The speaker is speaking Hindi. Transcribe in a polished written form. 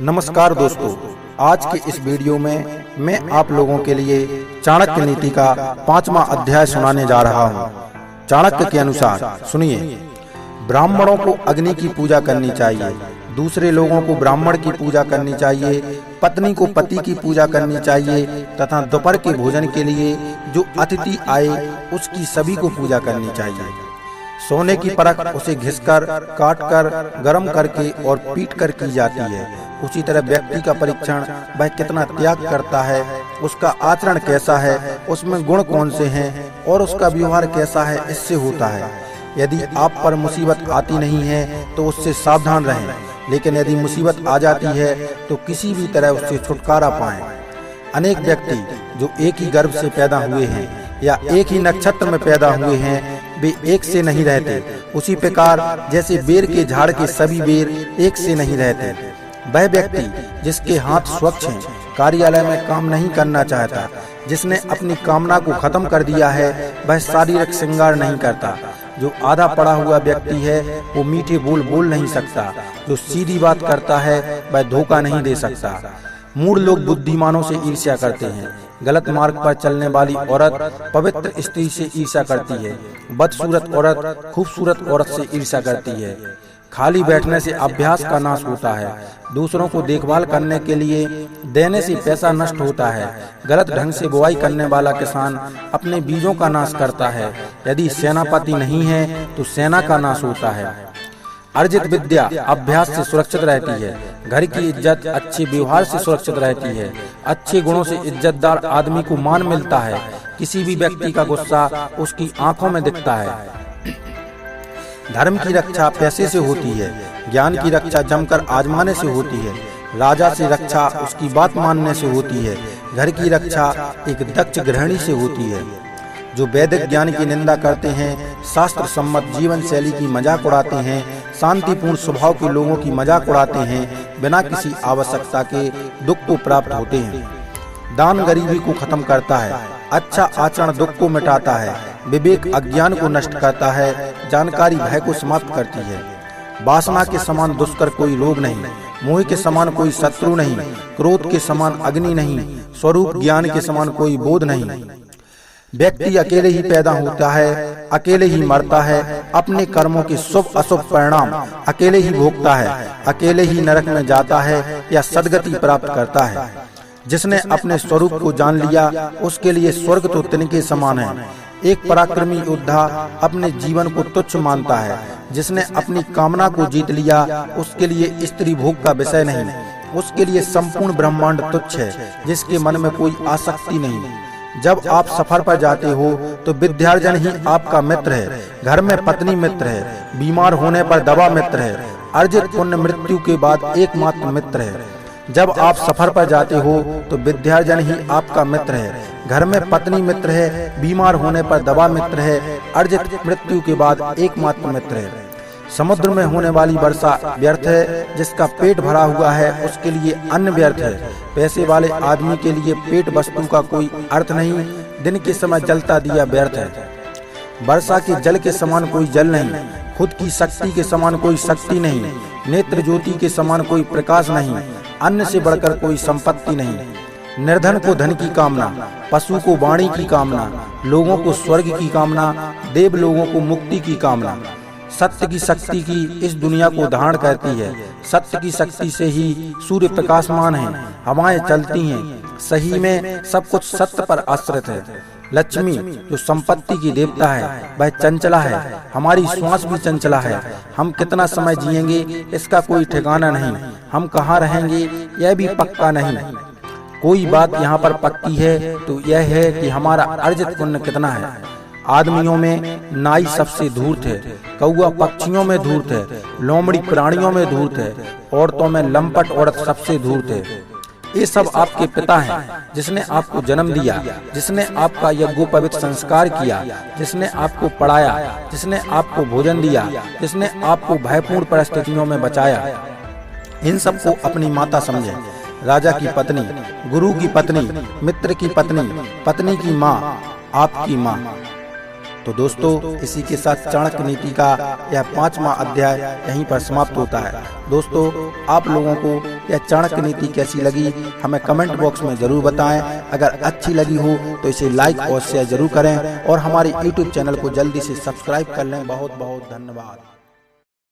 नमस्कार दोस्तों, आज के इस वीडियो में मैं आप लोगों के लिए चाणक्य नीति का 5वां अध्याय सुनाने जा रहा हूँ। चाणक्य के अनुसार सुनिए, ब्राह्मणों को अग्नि की पूजा करनी चाहिए, दूसरे लोगों को ब्राह्मण की पूजा करनी चाहिए, पत्नी को पति की पूजा करनी चाहिए तथा दोपहर के भोजन के लिए जो अतिथि आए उसकी सभी को पूजा करनी चाहिए। सोने की परख उसे घिसकर, काटकर, गर्म करके और पीटकर की जाती है। उसी तरह व्यक्ति का परीक्षण वह कितना त्याग करता है, उसका आचरण कैसा है, उसमें गुण कौन से हैं और उसका व्यवहार कैसा है, इससे होता है। यदि आप पर मुसीबत आती नहीं है तो उससे सावधान रहें, लेकिन यदि मुसीबत आ जाती है तो किसी भी तरह उससे छुटकारा पाएं। अनेक व्यक्ति जो एक ही गर्भ से पैदा हुए हैं या एक ही नक्षत्र में पैदा हुए हैं, वे एक से नहीं रहते। उसी प्रकार जैसे बेर के झाड़ के सभी बेर एक से नहीं रहते। वह व्यक्ति जिसके हाथ स्वच्छ हैं, कार्यालय में काम नहीं करना चाहता, जिसने अपनी कामना को खत्म कर दिया है, वह शारीरिक श्रृंगार नहीं करता। जो आधा पड़ा हुआ व्यक्ति है वो मीठे बोल बोल नहीं सकता। जो सीधी बात करता है वह धोखा नहीं दे सकता। मूढ़ लोग बुद्धिमानों से ईर्ष्या करते हैं। गलत मार्ग पर चलने वाली औरत पवित्र स्त्री से ईर्ष्या करती है। बदसूरत औरत खूबसूरत औरत से ईर्ष्या करती है। खाली बैठने से अभ्यास का नाश होता है। दूसरों को देखभाल करने के लिए देने से पैसा नष्ट होता है। गलत ढंग से बुआई करने वाला किसान अपने बीजों का नाश करता है। यदि सेनापति नहीं है तो सेना का नाश होता है। अर्जित विद्या अभ्यास से सुरक्षित रहती है। घर की इज्जत अच्छे व्यवहार से सुरक्षित रहती है। अच्छे गुणों से इज्जतदार आदमी को मान मिलता है। किसी भी व्यक्ति का गुस्सा उसकी आंखों में दिखता है। धर्म की रक्षा पैसे से होती है। ज्ञान की रक्षा जमकर आजमाने से होती है। राजा से रक्षा उसकी बात मानने से होती है। घर की रक्षा एक दक्ष गृहिणी से होती है। जो वैदिक ज्ञान की निंदा करते हैं, शास्त्र सम्मत जीवन शैली की मजाक उड़ाते हैं, शांतिपूर्ण स्वभाव के लोगों की मजाक उड़ाते हैं, बिना किसी आवश्यकता के दुख को प्राप्त होते हैं। दान गरीबी को खत्म करता है। अच्छा आचरण दुख को मिटाता है। विवेक अज्ञान को नष्ट करता है। जानकारी भय को समाप्त करती है। वासना के समान दुष्कर कोई रोग नहीं, मोह के समान कोई शत्रु नहीं, क्रोध के समान अग्नि नहीं, स्वरूप ज्ञान के समान कोई बोध नहीं। व्यक्ति अकेले ही पैदा होता है, अकेले ही मरता है, अपने कर्मों के शुभ अशुभ परिणाम अकेले ही भोगता है, अकेले ही नरक में जाता है या सद्गति प्राप्त करता है। जिसने अपने स्वरूप को जान लिया उसके लिए स्वर्ग तो तिनके समान है। एक पराक्रमी योद्धा अपने जीवन को तुच्छ मानता है। जिसने अपनी कामना को जीत लिया उसके लिए स्त्री भोग का विषय नहीं, उसके लिए संपूर्ण ब्रह्मांड तुच्छ है, जिसके मन में कोई आसक्ति नहीं। जब आप सफर पर जाते हो तो विद्यार्जन ही आपका मित्र है। घर में पत्नी मित्र है। बीमार होने पर दवा मित्र है। अर्जित पुण्य मृत्यु के बाद एकमात्र मित्र है। जब आप सफर पर जाते हो तो विद्यार्जन ही आपका मित्र है। घर में पत्नी मित्र है। बीमार होने पर दवा मित्र है। अर्जित मृत्यु के बाद एकमात्र मित्र है। समुद्र में होने वाली वर्षा व्यर्थ है। जिसका पेट भरा हुआ है उसके लिए अन्न व्यर्थ है। पैसे वाले आदमी के लिए पेट वस्तु का कोई अर्थ नहीं। दिन के समय जलता दिया व्यर्थ है। वर्षा के जल के समान कोई जल नहीं। खुद की शक्ति के समान कोई शक्ति नहीं। नेत्र ज्योति के समान कोई प्रकाश नहीं। अन्न से बढ़कर कोई संपत्ति नहीं। निर्धन को धन की कामना, पशु को वाणी की कामना, लोगों को स्वर्ग की कामना, देव लोगों को मुक्ति की कामना। सत्य की शक्ति की इस दुनिया को धारण करती है। सत्य की शक्ति से ही सूर्य प्रकाशमान है, हवाएं चलती हैं। सही में सब कुछ सत्य पर आश्रित है। लक्ष्मी जो संपत्ति की देवता है वह चंचला है। हमारी श्वास भी चंचला है। हम कितना समय जिएंगे इसका कोई ठिकाना नहीं। हम कहाँ रहेंगे यह भी पक्का नहीं। कोई बात यहाँ पर पक्की है तो यह है कि हमारा अर्जित पुण्य कितना है। आदमियों में नाई सबसे धूर्त है। कौआ पक्षियों में धूर्त है। लोमड़ी प्राणियों में धूर्त है। औरतों में लंपट औरत सबसे धूर्त है। ये सब आपके पिता हैं, जिसने आपको जन्म दिया, जिसने आपका यज्ञोपवीत संस्कार किया, जिसने आपको पढ़ाया, जिसने आपको भोजन दिया, जिसने आपको भयपूर्ण परिस्थितियों में बचाया। इन सबको अपनी माता समझें। राजा की पत्नी, गुरु की पत्नी, मित्र की पत्नी, पत्नी की माँ, आपकी माँ। तो दोस्तों इसी के साथ चाणक्य नीति का यह 5वां अध्याय यहीं पर समाप्त होता है। दोस्तों आप लोगों को यह चाणक्य नीति कैसी लगी हमें कमेंट बॉक्स में जरूर बताएं। अगर अच्छी लगी हो तो इसे लाइक और शेयर जरूर करें और हमारे YouTube चैनल को जल्दी से सब्सक्राइब कर लें। बहुत बहुत धन्यवाद।